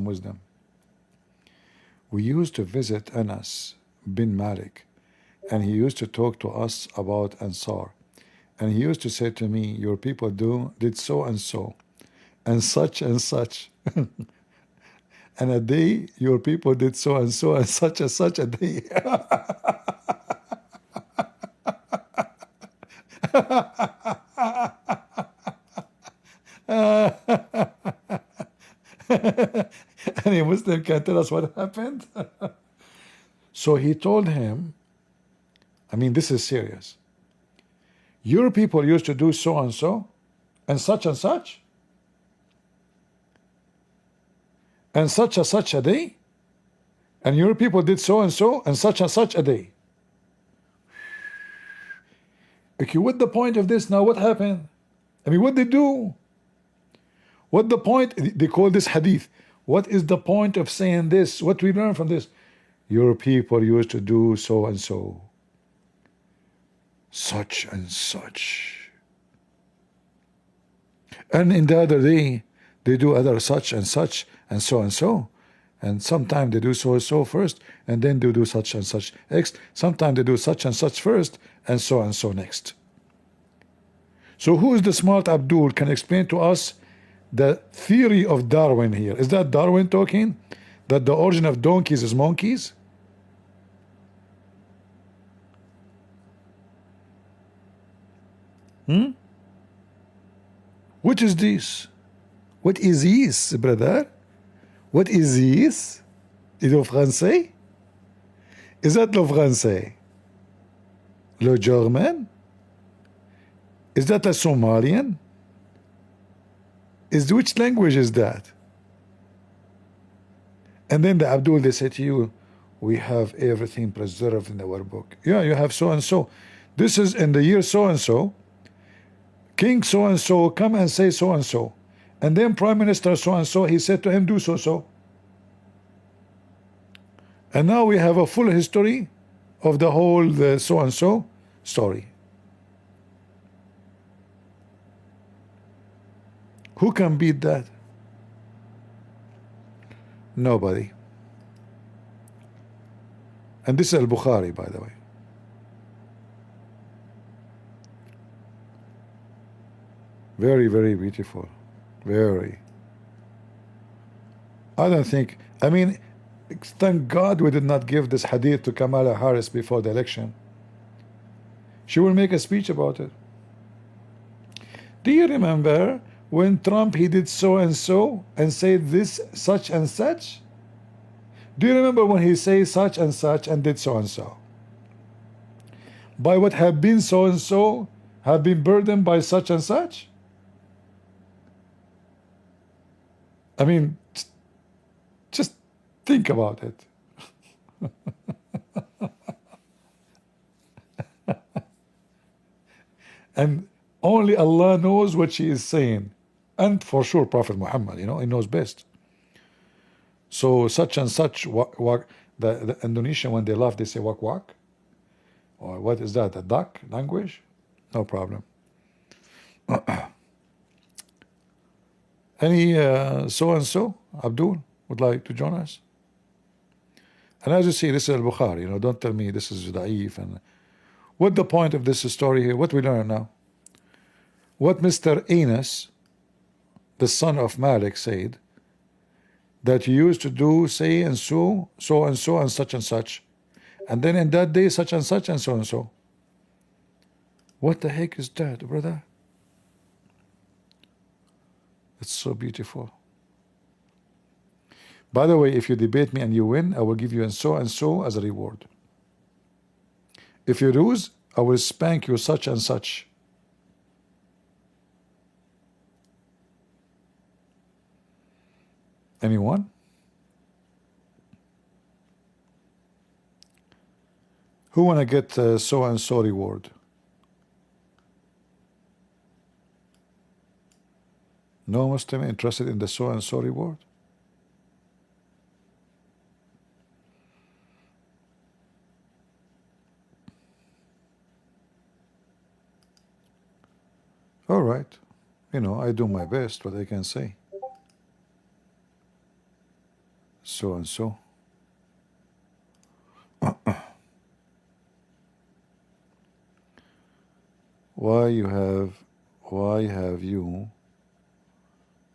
wisdom. We used to visit Anas bin Malik, and he used to talk to us about Ansar. And he used to say to me, your people did so and so, and such and such. And a day, your people did so and so, and such a day. Any Muslim can tell us what happened? So he told him, I mean, this is serious. Your people used to do so and so, and such, and such a day, and your people did so and so, and such a day. Okay, what the point of this now? What happened? I mean, what they do? What the point? They call this hadith. What is the point of saying this? What we learn from this? Your people used to do so and so, such and such. And in the other day, they do other such and such, and so and so. And sometimes they do so and so first, and then they do such and such next. Sometimes they do such and such first, and so next. So who is the smart Abdul can explain to us the theory of Darwin here? Is that Darwin talking? That the origin of donkeys is monkeys? What is this? What is this, brother? What is this? Is it français? Is that le français? Le German? Is that a Somalian? Which language is that? And then the Abdul, they say to you, we have everything preserved in our book. Yeah, you have so and so. This is in the year so and so. King so and so come and say so and so. And then Prime Minister so and so, he said to him, do so. And now we have a full history of the whole so and so story. Who can beat that? Nobody. And this is Al-Bukhari, by the way. Very, very beautiful. Very. I don't think, I mean, thank God we did not give this hadith to Kamala Harris before the election. She will make a speech about it. Do you remember when Trump, he did so and so and said this, such and such? Do you remember when he said such and such and did so and so? By what have been so and so, have been burdened by such and such? I mean, just think about it. And only Allah knows what she is saying. And for sure, Prophet Muhammad, he knows best. So such and such, the Indonesian, when they laugh, they say wak wak. Or what is that, a duck language? No problem. Any so-and-so, Abdul, would like to join us? And as you see, this is Al-Bukhari, don't tell me this is da'if. And what the point of this story here? What we learn now? What Mr. Enos, the son of Malik, said, that he used to do say and so and so and such, and then in that day such and such and so. What the heck is that, brother? It's so beautiful. By the way, if you debate me and you win, I will give you and so as a reward. If you lose, I will spank you such and such. Anyone? Who wanna get so and so reward? No Muslim interested in the so and so reward? All right, I do my best, what I can say. so and so. Why have you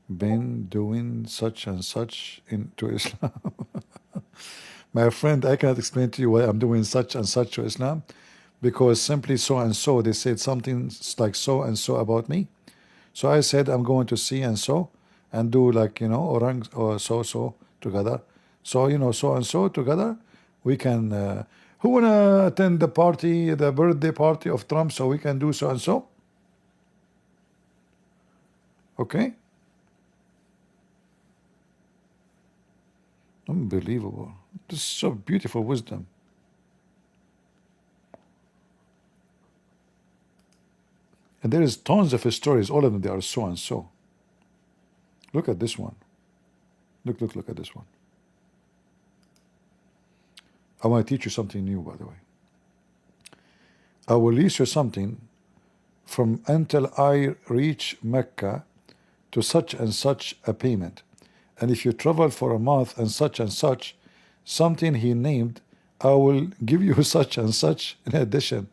been doing such and such into Islam? My friend, I cannot explain to you why I'm doing such and such to Islam, because simply so and so, they said something like so and so about me. So I said I'm going to see and so, and do like, orang or so together. So, so and so together, we can, who wanna attend the party, the birthday party of Trump, so we can do so and so? Okay? Unbelievable. This is so beautiful wisdom. And there is tons of stories, all of them, they are so and so. Look at this one. Look at this one. I want to teach you something new, by the way. I will lease you something from until I reach Mecca to such and such a payment. And if you travel for a month and such, something he named, I will give you such and such in addition.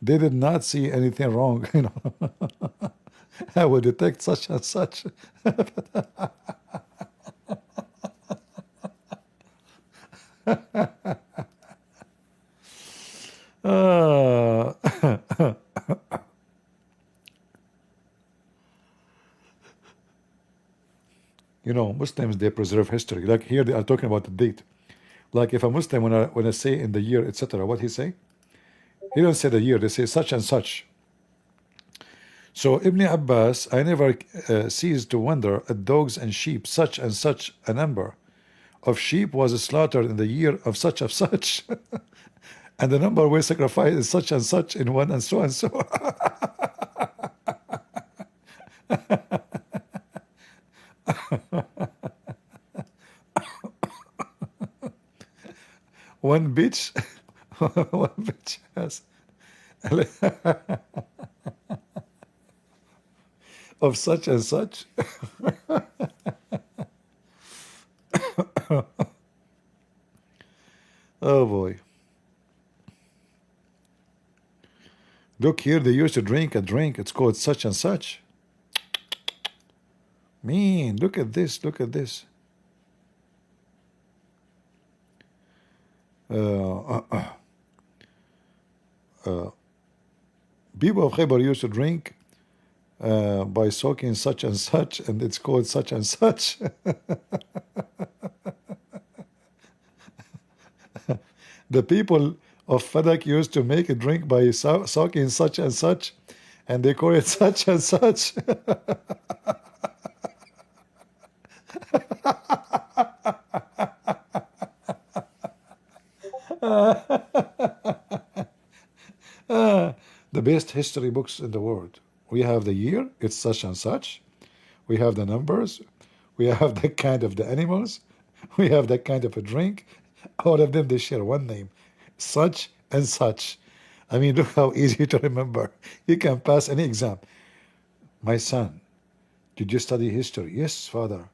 They did not see anything wrong, I will detect such and such. Muslims, they preserve history. Like here, they are talking about the date. Like if a Muslim, when I say in the year, etc., what he say? He don't say the year. They say such and such. So Ibn Abbas, I never ceased to wonder at dogs and sheep. Such and such a number of sheep was slaughtered in the year of such, and the number were sacrificed is such and such in one, and so and so. One bitch, one bitch has of such and such. Oh boy. Look here, they used to drink a drink, it's called such and such. Man, look at this, look at this. People of Khaybar used to drink by soaking such and such, and it's called such and such. The people of Fadak used to make a drink by soaking such and such, and they call it such and such. The best history books in the world. We have the year, it's such and such. We have the numbers. We have the kind of the animals. We have that kind of a drink. All of them, they share one name, such and such. I mean, look how easy to remember. You can pass any exam. My son, did you study history? Yes, father.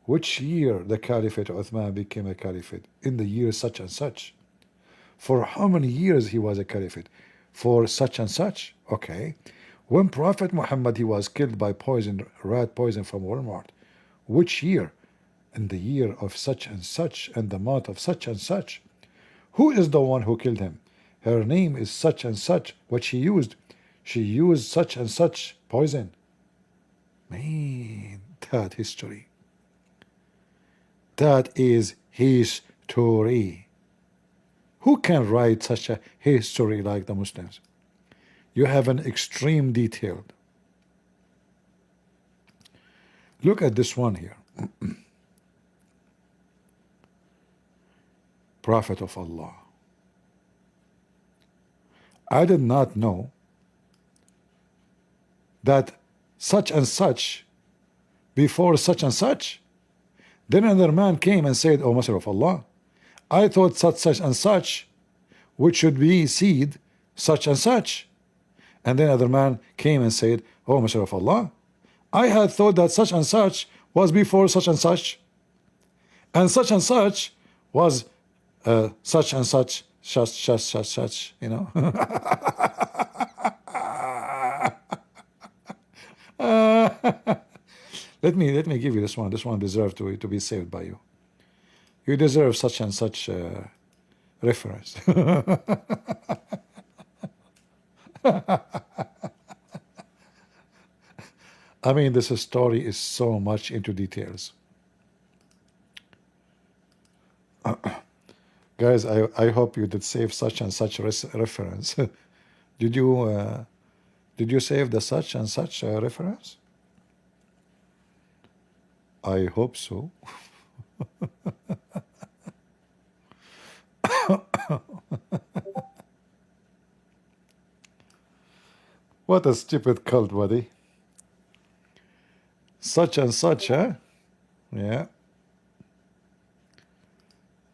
Which year the Caliphate of Uthman became a caliphate? In the year such and such. For how many years he was a caliphate? For such and such. Okay. When Prophet Muhammad, he was killed by poison, rat poison from Walmart. Which year? In the year of such and such, and the month of such and such. Who is the one who killed him? Her name is such and such. What she used such and such poison. Man, that history. That is history. Who can write such a history like the Muslims? You have an extreme detailed. Look at this one here. Prophet of Allah. I did not know that such and such before such and such. Then another man came and said, "O Messenger of Allah, I thought such and such, which should be seed, such and such." And then another man came and said, "O Messenger of Allah, I had thought that such and such was before such and such." And such was such and such, you know. Let me give you this one. This one deserves to be saved by you. You deserve such and such reference. I mean, this story is so much into details. Guys, I hope you did save such and such reference. Did you save the such and such reference? I hope so. What a stupid cult, buddy. Such and such, huh? Yeah.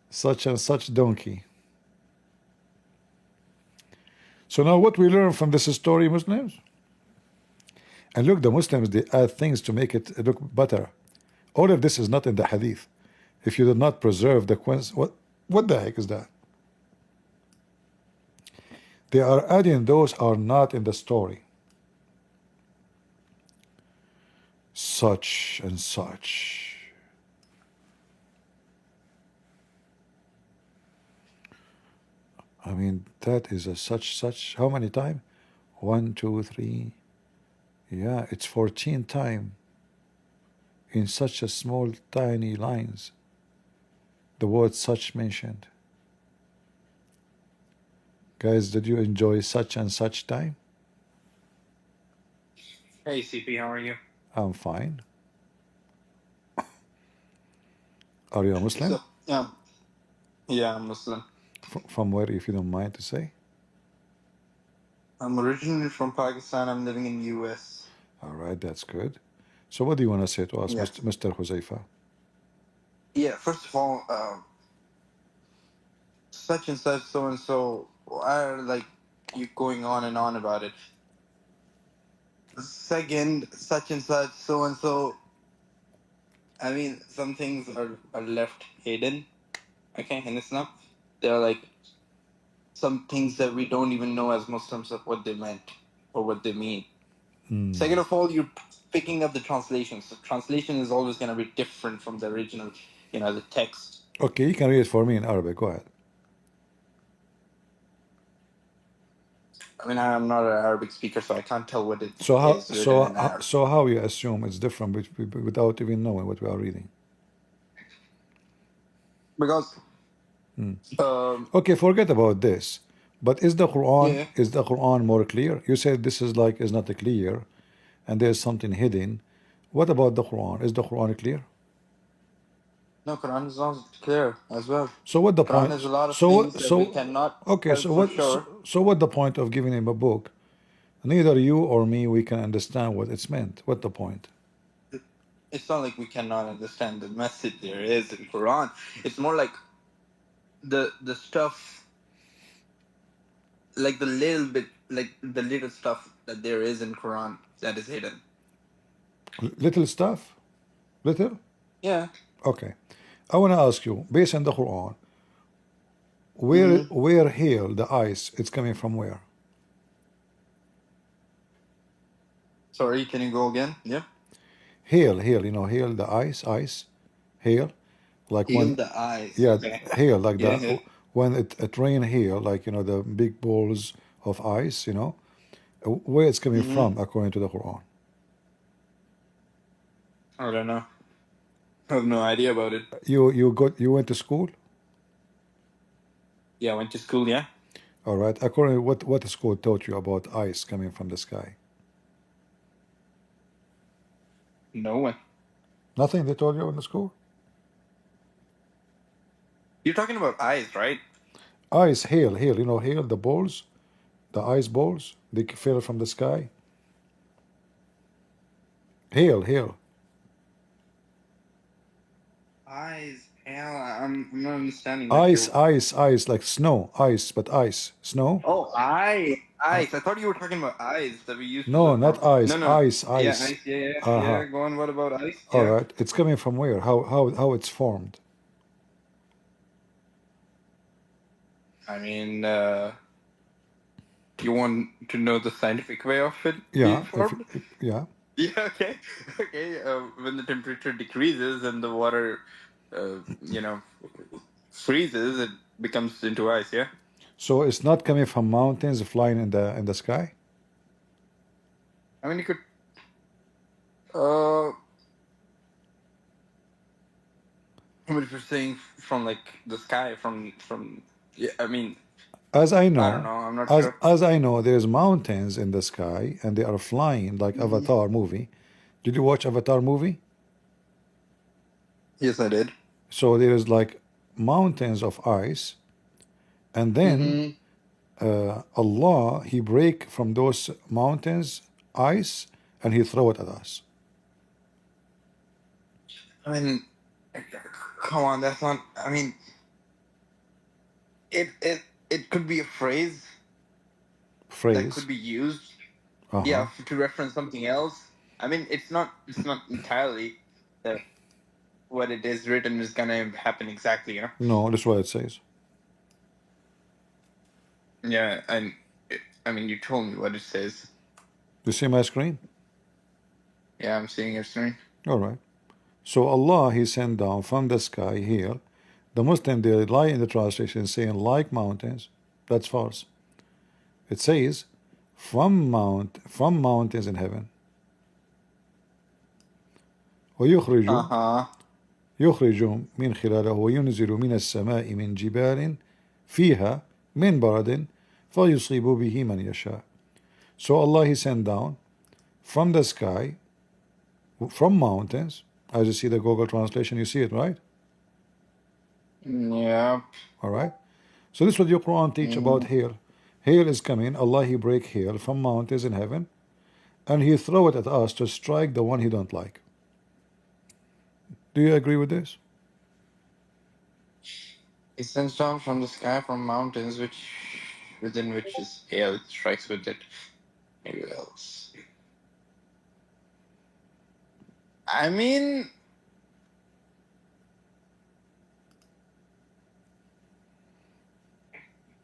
Such and such donkey. So now what we learn from this story, Muslims? And look, the Muslims, they add things to make it look better. All of this is not in the hadith. If you did not preserve the what the heck is that? They are adding those are not in the story. Such and such. I mean, that is a such. How many times? 1, 2, 3. Yeah, it's 14 times in such a small, tiny lines. The word such mentioned. Guys, did you enjoy such and such time? Hey, CP, how are you? I'm fine. Are you a Muslim? So, yeah, I'm Muslim. From where, if you don't mind to say? I'm originally from Pakistan. I'm living in US. All right, that's good. So what do you want to say to us, Yeah. Mr. Huzaifa? Yeah, first of all, such and such, so and so, why are like you going on and on about it? Second, such and such, so and so. I mean, some things are left hidden, okay, in Islam. There are like some things that we don't even know as Muslims of what they meant or what they mean. Second of all, you're picking up the translations. The translation is always going to be different from the original, the text. Okay, you can read it for me in Arabic. Go ahead. I mean, I'm not an Arabic speaker, so I can't tell what it So how is written in Arabic. so how you assume it's different without even knowing what we are reading? Because Okay, forget about this. But is the Quran more clear? You said this is not clear, and there's something hidden. What about the Quran? Is the Quran clear? no, Quran is not clear as well. So what the Quran point? has a lot of So things what? that we cannot Okay. tell So for what? sure. So what the point of giving him a book? Neither you or me we can understand what it's meant. What the point? It's not like we cannot understand the message there is in Quran. It's more like the stuff, like the little bit, like the little stuff that there is in Quran that is hidden. Little stuff? Little? Yeah. Okay. I want to ask you, based on the Quran, where hail, the ice, it's coming from where? Sorry, can you go again? Yeah. Hail, you know, hail, the ice, hail, like Heal when, the eyes. yeah, Okay. hail, like Yeah. that, when it rain hail, like, you know, the big balls of ice, you know, where it's coming from according to the Quran. I don't know. I have no idea about it. You went to school? Yeah, I went to school, yeah. All right. According to what the school taught you about ice coming from the sky? No one. Nothing they told you in the school? You're talking about eyes, right? Ice, hail, you know, hail, the balls, the ice balls, they fell from the sky. Hail. Eyes. Hell, I'm not understanding. Ice, like snow, ice, but ice, snow. Oh, eyes. Eyes. I thought you were talking about eyes that we used to No, look not for. ice, No. ice, Yeah, ice. eyes. Yeah. Uh-huh. Go on. What about eyes? All Yeah. right. It's coming from where? How it's formed? I mean, you want to know the scientific way of it being Yeah, if formed? yeah. Yeah, okay. Okay. When the temperature decreases and the water, you know, freezes, it becomes into ice, yeah? So it's not coming from mountains flying in the sky. I mean, you could. Uh, what if you're saying from like the sky, from. Yeah, I mean, As I I don't know, know. I'm not as sure. as I know, there's mountains in the sky and they are flying like Mhm. Avatar movie. Did you watch Avatar movie? Yes, I did. So there is like mountains of ice, and then Mm-hmm. Allah He break from those mountains ice and He throw it at us. I mean, come on, that's not. I mean, it could be a phrase that could Phrase. be used, yeah, Uh-huh. to reference something else. I mean, it's not entirely that what it is written is gonna happen exactly, you know. No, that's what it says. Yeah, and I mean, you told me what it says. You see my screen? Yeah, I'm seeing your screen. All right. So Allah He sent down from the sky here. The Muslim they lie in the translation saying like mountains. That's false. It says from mountains in heaven. Uh ويخرج huh. يخرج من خلاله وينزل من السماء من جبال فيها من برد فيصيب به من يشاء. So Allah He sent down from the sky, from mountains. As you see the Google translation, you see it, right? Yeah. All right. So this is what your Quran teach about Mm. hail. Hail is coming. Allah He break hail from mountains in heaven, and He throw it at us to strike the one He don't like. Do you agree with this? It sends down from the sky from mountains, which within which is hail. It strikes with it. Maybe else. I mean,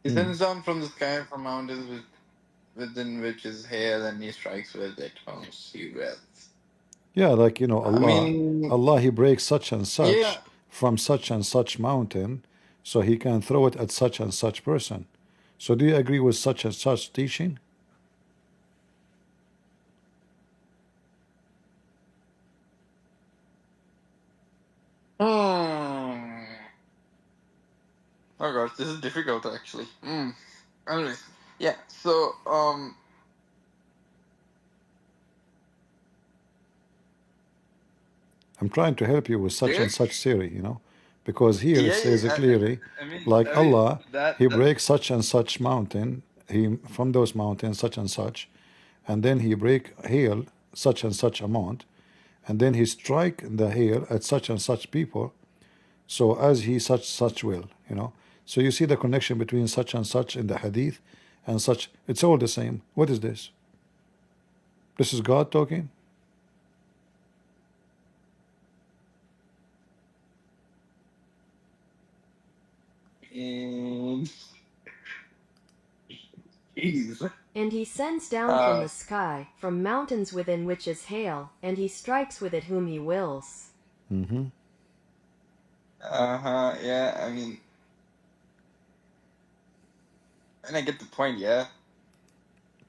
he sends down from the sky from mountains within which is hail, and he strikes with it. Oh, see well. Yeah, like I mean, Allah He breaks such and such yeah. from such and such mountain, so He can throw it at such and such person. So do you agree with such and such teaching? Hmm. Oh gosh, this is difficult actually. Anyways, yeah. So, I'm trying to help you with such yeah, and such theory, because here it yeah. says it clearly, like I mean Allah, that He that. breaks such and such mountain, He from those mountains such and such, and then He break hail such and such amount, and then He strike the hail at such and such people. So as He such will. So you see the connection between such and such in the hadith and such. It's all the same. What is this? This is God talking. Jeez. And he sends down from the sky, from mountains within which is hail, and he strikes with it whom he wills. Mm-hmm. Uh-huh. Yeah. I mean, and I get the point. Yeah.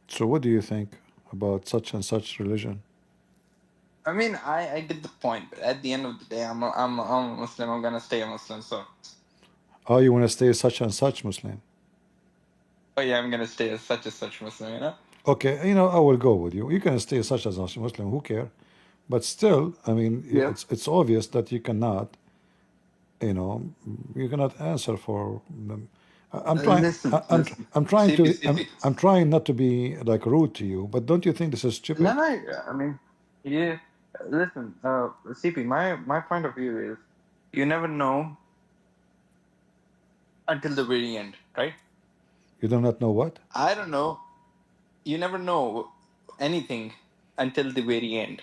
So what do you think about such and such religion? I mean, I get the point, but at the end of the day, I'm a Muslim. I'm gonna stay a Muslim. So, Oh, you want to stay such and such Muslim? oh yeah, I'm gonna stay as such Muslim. You know. Okay, I will go with you. You can stay such as a Muslim. Who care? But still, I mean, Yeah. it's obvious that you cannot, you know, you cannot answer for them. I'm trying. Listen. I'm trying CP, to. CP. I'm trying not to be like rude to you. But don't you think this is No, stupid? no. I mean, yeah. Listen, CP. My point of view is, you never know until the very end, right? You do not know what? I don't know. You never know anything until the very end.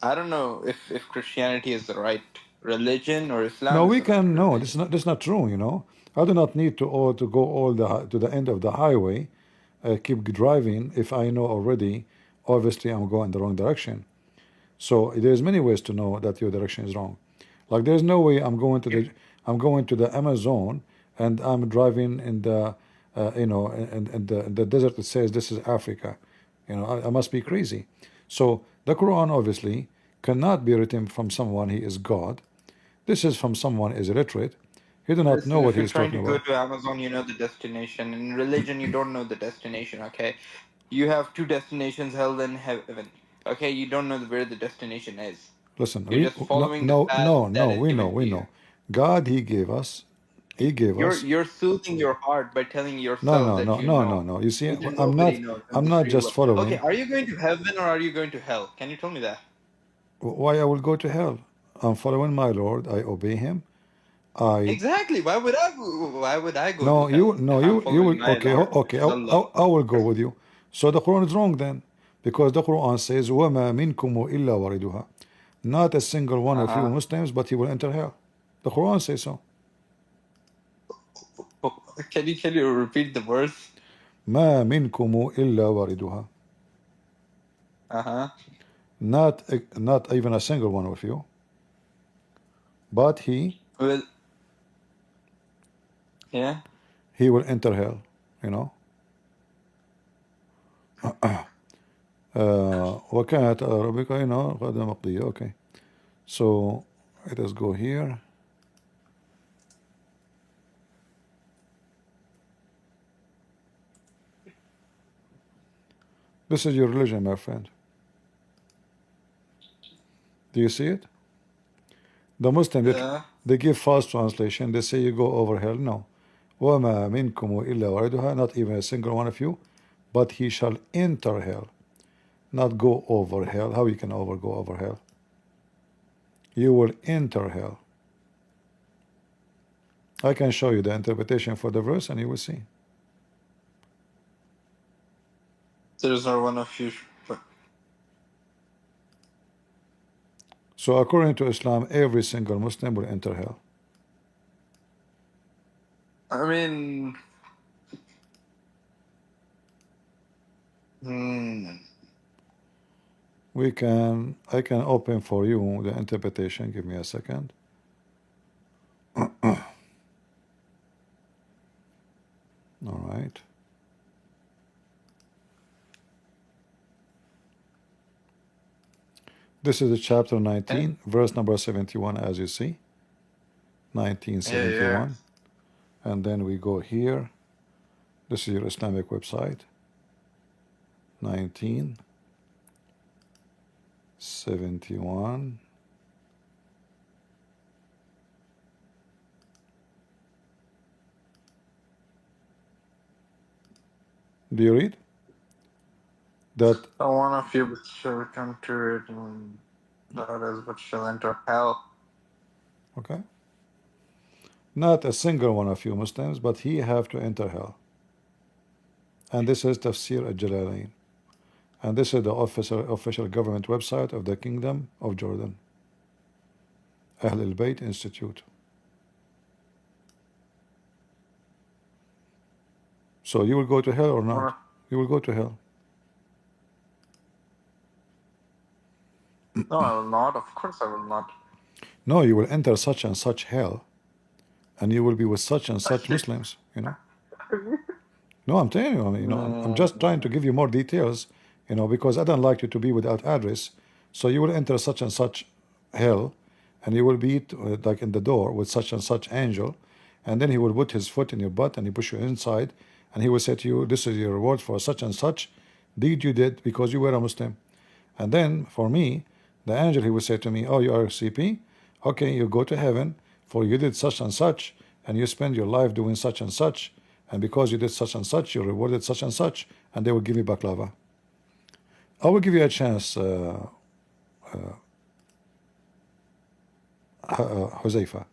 I don't know if Christianity is the right religion or Islam No, is we the right can. No, religion. this is not true. You know, I do not need to go all to the end of the highway, keep driving if I know already. Obviously, I'm going the wrong direction. So there's many ways to know that your direction is wrong. Like there's no way I'm going to the Amazon and I'm driving in the in the desert. It says this is Africa. You know, I must be crazy. So the Quran obviously cannot be written from someone he is God. This is from someone is illiterate. He do not know Listen, what if he you're is trying talking to go about. to Amazon, you know the destination. In religion, you don't know the destination, okay? You have two destinations, hell and heaven. Okay, you don't know where the destination is. Listen, You're we just following the path that is we know, given we to you. know. God, He gave us. You're soothing your heart by telling No, yourself no, that no, you no, no, know. no. You see, Something nobody knows in I'm this not real just world. Okay, following. are you going to heaven or are you going to hell? Can you tell me that? Why I will go to hell? I'm following my Lord. I obey Him. I Exactly. Why would I go to no, hell if I'm you following will. my Okay, Lord, okay. which is Allah? I will go with you. So the Quran is wrong then, because the Quran says, "وَمَا مِنْكُمْ إِلَّا وَارِدُهَا." Not a single one of you Uh-huh. Muslims, but he will enter hell. The Quran says so. Can you repeat the verse? ما منكم إلا واردها. Uh-huh. Not even a single one of you, but Well, yeah. he will enter hell. You know. وكانت ربك قد مقضية. Okay. So let us go here. This is your religion, my friend. Do you see it? The Muslim, Yeah. they give false translation. They say you go over hell. No. وَمَا مِنْكُمْ إِلَّا وَارِدُهَا. Not even a single one of you, but he shall enter hell. Not go over hell. How you can go over hell? You will enter hell. I can show you the interpretation for the verse and you will see. There's not one of you. But So according to Islam, every single Muslim will enter hell. I mean, hmm. I can open for you the interpretation. Give me a second. All right. This is the chapter Yeah. 19, verse number 71, as you see. Yeah. 1971. And then we go here. This is your Islamic website. 1971. Do you read? That, Not one of you but shall come to it, and the others but shall enter hell. okay? Not a single one of you Muslims, but he have to enter hell. And this is Tafsir al-Jalalain. And this is the official government website of the Kingdom of Jordan. Ahl al-Bayt Institute. So you will go to hell or not? You will go to hell. No, I will not. Of course, I will not. No, you will enter such and such hell, and you will be with such and such Muslims. You know. No, I'm telling you. I'm just trying to give you more details. Because I don't like you to be without address. So you will enter such and such hell, and you will be like in the door with such and such angel, and then he will put his foot in your butt and he push you inside, and he will say to you, "This is your reward for such and such deed you did because you were a Muslim." And then for me, the angel, he will say to me, "Oh, you are a CP? Okay, you go to heaven for you did such and you spend your life doing such and such, and because you did such and such, you're rewarded such and such," and they will give me baklava. I will give you a chance, Huzaifa.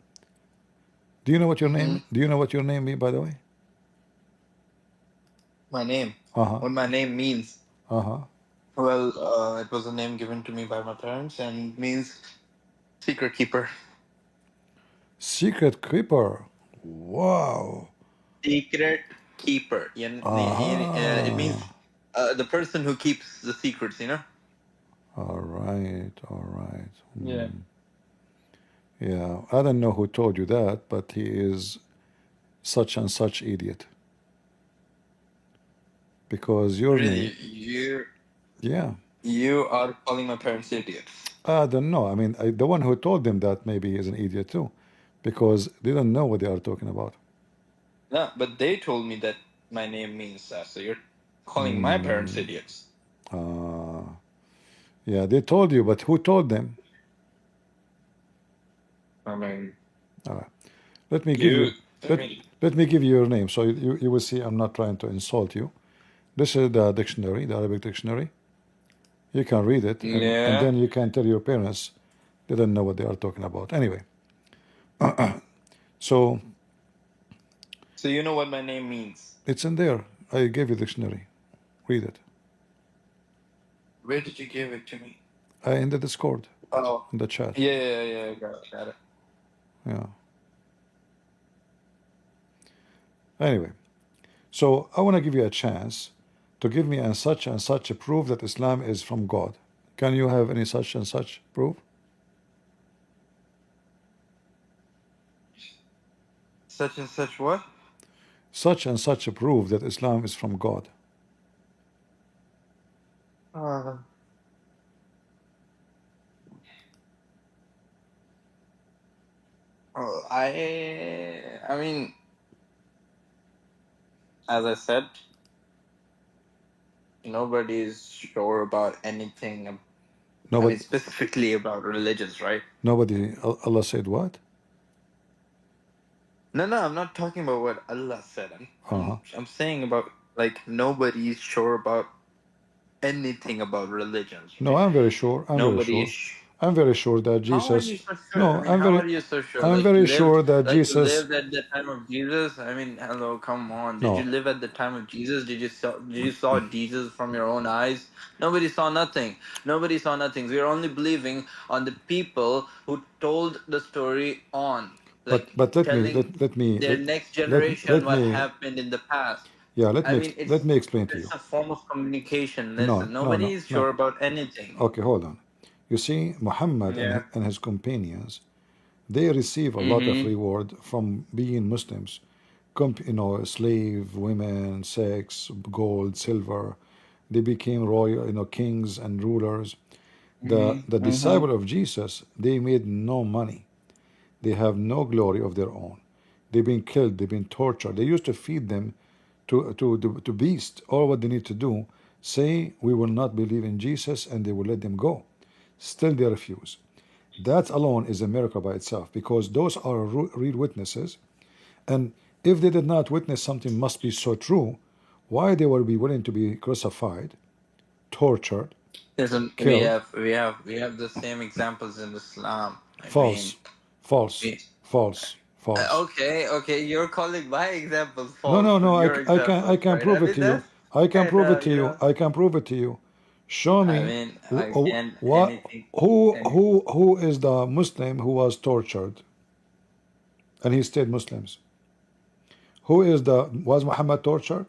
Do you know what your name? Do you know what your name means, by the way? My name. Uh-huh. What my name means. Uh-huh. Well, it was a name given to me by my parents and it means secret keeper. Secret keeper. Wow. Secret keeper. It means the person who keeps the secrets, you know? All right. All right. Yeah. Yeah. I don't know who told you that, but he is such and such idiot. Because your name. Really, Yeah. you are calling my parents idiots. I don't know. I mean, the one who told them that maybe is an idiot too, because they don't know what they are talking about. No, but they told me that my name means that, so you're calling my parents idiots. Yeah, they told you, but who told them? I mean, All right. Let me give you. you let me give you your name, so you will see I'm not trying to insult you. This is the dictionary, the Arabic dictionary. You can read it, and Yeah. then you can tell your parents they don't know what they are talking about. Anyway, so So you know what my name means. it's in there. I gave you the dictionary. Read it. Where did you give it to me? In the Discord, Oh. in the chat. Yeah. Got it. Yeah. Anyway, so I want to give you a chance to give me and such a proof that Islam is from God. Can you have any such and such proof? Such and such what? Such and such a proof that Islam is from God. Uh, I mean, as I said, nobody is sure about anything. I mean, Nobody, specifically about religions, right? nobody. Allah said what? No, I'm not talking about what Allah said. Uh-huh. I'm saying about like nobody is sure about anything about religions, No, right? I'm very sure. I'm very Nobody sure. is. I'm very sure that How are Jesus. you so sure? I No, mean, how are you so sure? I'm Like you very lived, sure that like you Jesus. lived at the time of Jesus. I mean, hello, come on. Did you No, live at the time of Jesus? Did you saw Jesus from your own eyes? Nobody saw nothing. Nobody saw nothing. We're only believing on the people who told the story on, like but let me telling let me their next let generation what me happened in the past. yeah I mean, let me explain to it's you. a form of communication. No, Listen, no, nobody no, is no. sure about anything. Okay, hold on. You see, Muhammad Yeah. and his companions, they receive a lot of Mm-hmm. reward from being Muslims. Slave, women, sex, gold, silver. They became royal, kings and rulers. The Mm-hmm. disciple of Jesus, they made no money. They have no glory of their own. They've been killed. They've been tortured. They used to feed them to beasts. All what they need to do, say we will not believe in Jesus, and they will let them go. Still, they refuse. That alone is a miracle by itself, because those are real witnesses. And if they did not witness something must be so true, why they will be willing to be crucified, tortured, Listen, killed? we have the same examples in Islam. I mean, False, false, we, false, false. okay, you're calling my examples No, false no, from no. your I examples, can right? I prove it mean, to you. that's I can kind prove it of, to you. I can prove it to you. Show I me mean, again, what anything, who any, who who is the Muslim who was tortured and he stayed Muslims. Who is the was Muhammad tortured?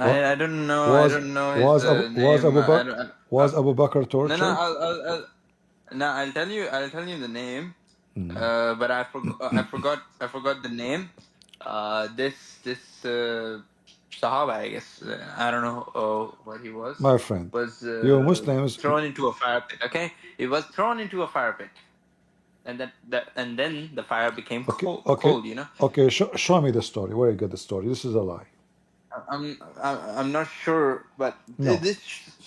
What I was don't know his was name. Was Abu Bakr No, no, tortured? no, I'll tell you the name. But I forgot the name. This Sahaba, I guess. I don't know what he My friend, was you Muslims. thrown into a fire pit. Okay, he was thrown into a fire pit, and and then the fire became Okay, cold. okay, Cold, you know. okay. Show me the story. Where you get the story? This is a lie. I'm not sure, but No, this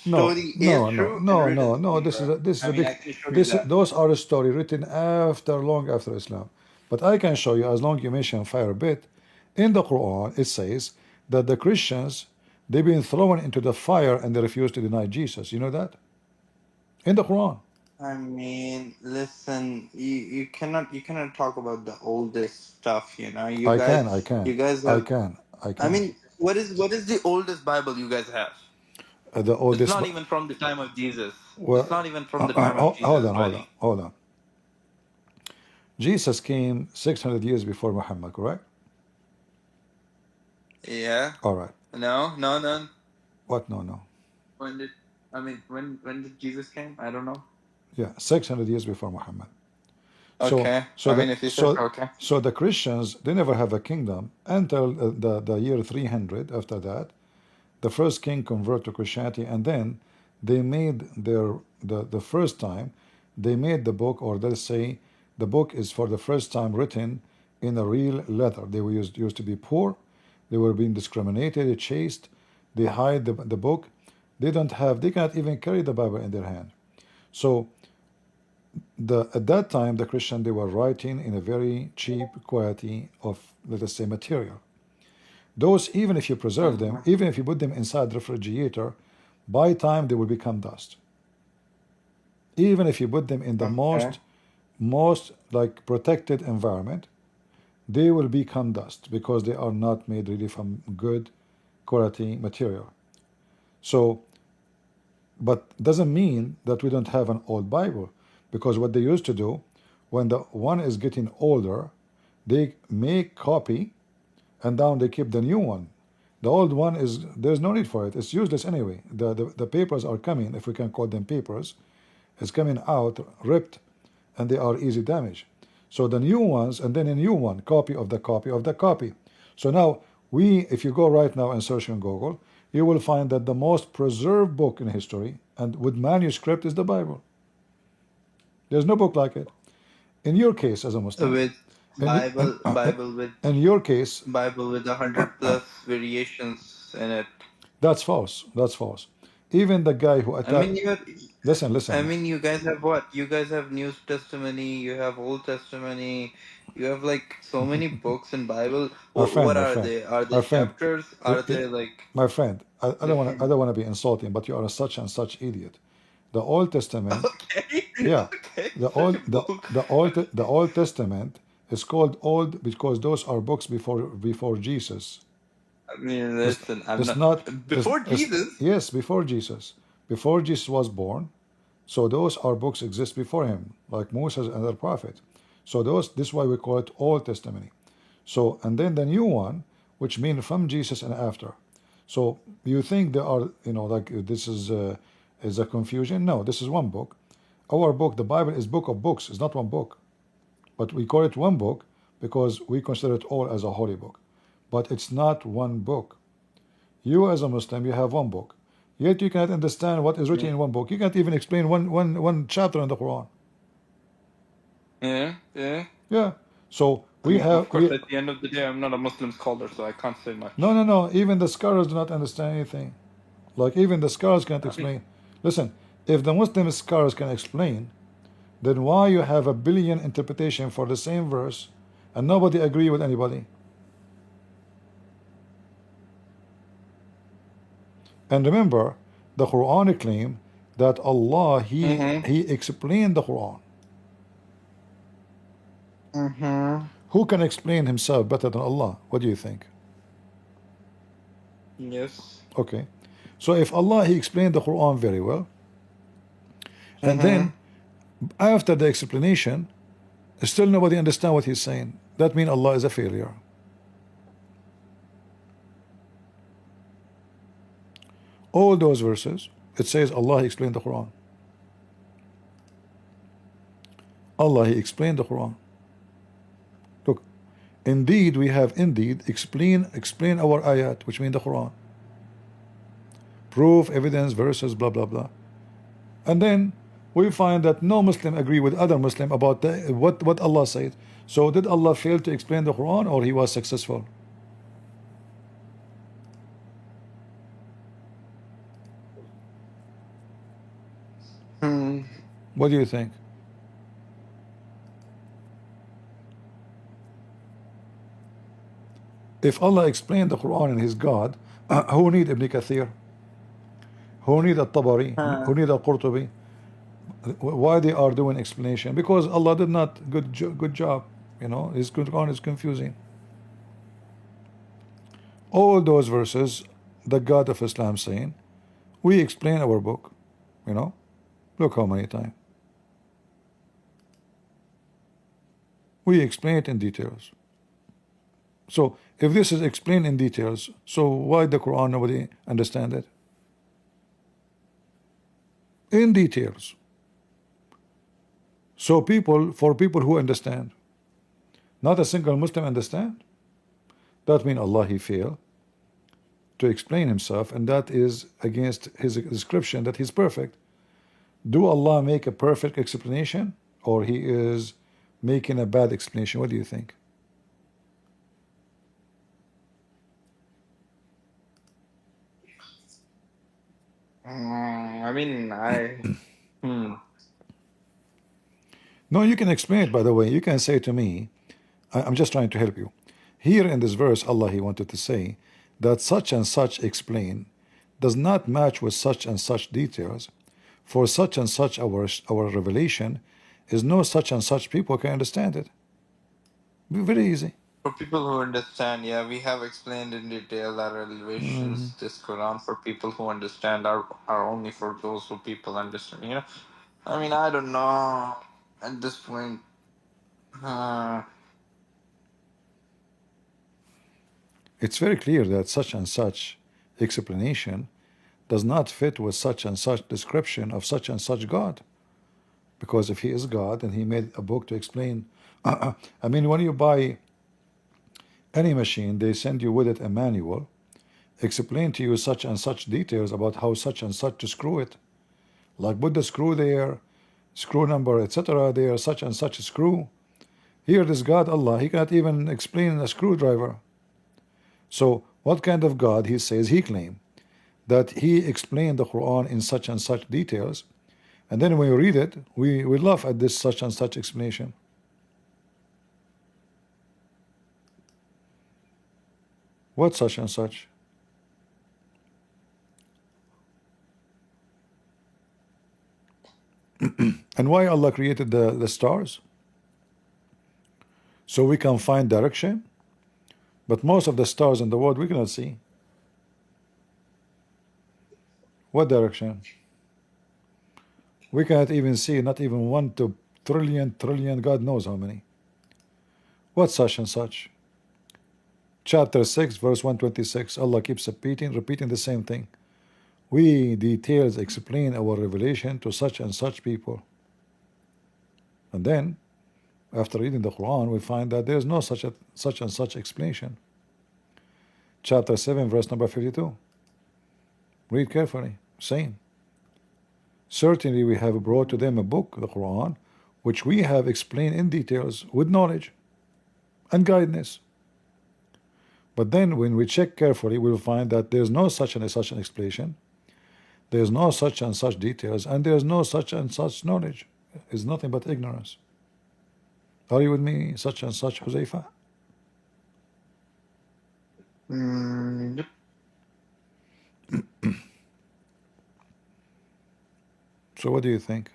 no, story is no, no, true and no, written no, no. This is somewhere. this is I a mean, big. I can show you that. Those are a story written long after Islam. But I can show you, as long you mention fire bit, in the Quran it says that the Christians they've been thrown into the fire and they refuse to deny Jesus. You know that in the Quran. I mean, listen, you cannot talk about the oldest stuff, you know. I can, I can, You guys I have. can, I I can. mean, what is the oldest Bible you guys have? The It's oldest. not even from the time of Jesus. It's Well, not even from the time of hold Jesus, on, hold on, buddy. hold on. Jesus came 600 years before Muhammad, correct? Yeah. All right. No. What? No, no. When did when did Jesus came? I don't know. Yeah, 600 years before Muhammad. So, Okay. so I mean, the if you said so okay. so the Christians, they never have a kingdom until the year 300. After that, the first king converted to Christianity, and then they made the first time they made the book, or let's say the book is for the first time written in a real letter. They were used to be poor, they were being discriminated, chased, they hide the book. They cannot even carry the Bible in their hand. So at that time the Christian, they were writing in a very cheap quality of, let us say, material. Those, even if you preserve them, Mhm. even if you put them inside the refrigerator, by time they will become dust. Even if you put them in the Okay. most like protected environment, they will become dust because they are not made really from good quality material. So, but doesn't mean that we don't have an old Bible, because what they used to do, when the one is getting older, they make copy, and down they keep the new one. The old one is, there's no need for it. It's useless anyway. The papers are coming, if we can call them papers, it's coming out ripped, and they are easy damage. So the new ones, and then a new one, copy of the copy of the copy. So now if you go right now and search on Google, you will find that the most preserved book in history and with manuscript is the Bible. There's no book like it. In your case, as a Muslim, With in, in, in your case, Bible with 100+ variations in it. that's false. That's false. Even the guy who I mean, attacked. you have, Listen, listen. you guys have what? You guys have New Testimony, you have Old Testimony, you have like so many books in Bible. My friend, What my are friend, they? Are they my friend, chapters? Are they like my friend. I don't want to. I different? don't want to be insulting, but you are a such and such idiot. The Old Testament, Okay, yeah, okay, the such a old book. the Old Testament is called old because those are books before Jesus. I mean, It's listen, I'm it's not not before it's Jesus. yes, before Jesus was born. So those are books exist before him, like Moses and other prophet. So this is why we call it Old Testament. So, and then the new one, which mean from Jesus and after. So you think there are, like this is a confusion? No, this is one book. Our book, the Bible, is book of books. It's not one book, but we call it one book because we consider it all as a holy book. But it's not one book. You, as a Muslim, you have one book, yet you cannot understand what is written Yeah, in one book. You can't even explain one chapter in the Quran. yeah. Yeah. So I we mean, have of course, we at the end of the day, I'm not a Muslim scholar, so I can't say no, much. no, no. Even the scholars do not understand anything. Like even the scholars can't I mean, explain. Listen, if the Muslim scholars can explain, then why you have a billion interpretation for the same verse, and nobody agree with anybody? And remember, the Quran claim that Allah mm-hmm, He explained the Quran. mm-hmm. Who can explain himself better than Allah? What do you think? Yes. Okay. So if Allah He explained the Quran very well, and Mm-hmm. then after the explanation, still nobody understand what He's saying, that means Allah is a failure. All those verses, it says Allah He explained the Quran. Allah He explained the Quran. Look, indeed we have indeed explain our ayat, which mean the Quran. Proof, evidence, verses, blah blah blah. And then we find that no Muslim agree with other Muslim about what Allah said. So did Allah fail to explain the Quran, or He was successful? Hmm. What do you think? If Allah explained the Quran and His God, who need Ibn Kathir? Who need Al-Tabari? Huh. Who need Al-Qurtubi? Why they are doing explanation? Because Allah did not good job. His Quran is confusing. All those verses, the God of Islam saying, we explain our book. You know, look how many times. We explain it in details. So if this is explained in details, so why the Quran nobody understand it? In details. So for people who understand, not a single Muslim understand, that means Allah he failed to explain himself, and that is against his description that he's perfect. Do Allah make a perfect explanation, or he is making a bad explanation? What do you think? I mean, No, you can explain it, by the way. You can say to me, I'm just trying to help you. Here in this verse, Allah he wanted to say that such and such explain does not match with such and such details. For such and such our revelation is no such and such people can understand it. Very easy. for people who understand, yeah, we have explained in detail our revelations, this Quran for people who understand are only for those who people understand. You know, I mean, I don't know at this point. It's very clear that such and such explanation does not fit with such and such description of such and such God. Because if he is God and he made a book to explain, I mean, when you buy any machine, they send you with it a manual, explain to you such and such details about how such and such to screw it. Like put the screw there, screw number, etc. there, such and such a screw. Here this God, Allah, he cannot even explain a screwdriver. So what kind of God he says he claimed? That he explained the Quran in such and such details, and then when we read it, we laugh at this such and such explanation. What such and such? And why Allah created the stars? So we can find direction, but most of the stars in the world we cannot see. What direction? We cannot even see, not even 1 to trillion, God knows how many. What such and such? Chapter 6, verse 126, Allah keeps repeating the same thing. We details explain our revelation to such and such people. And then, after reading the Quran, we find that there is no such and such explanation. Chapter 7, verse number 52. Read carefully. Same. Certainly we have brought to them a book, the Quran, which we have explained in details with knowledge and guidance. But then when we check carefully, we will find that there is no such and such an explanation. There is no such and such details, and there is no such and such knowledge. It's nothing but ignorance. Are you with me, such and such, Huzaifa? Yep. So what do you think?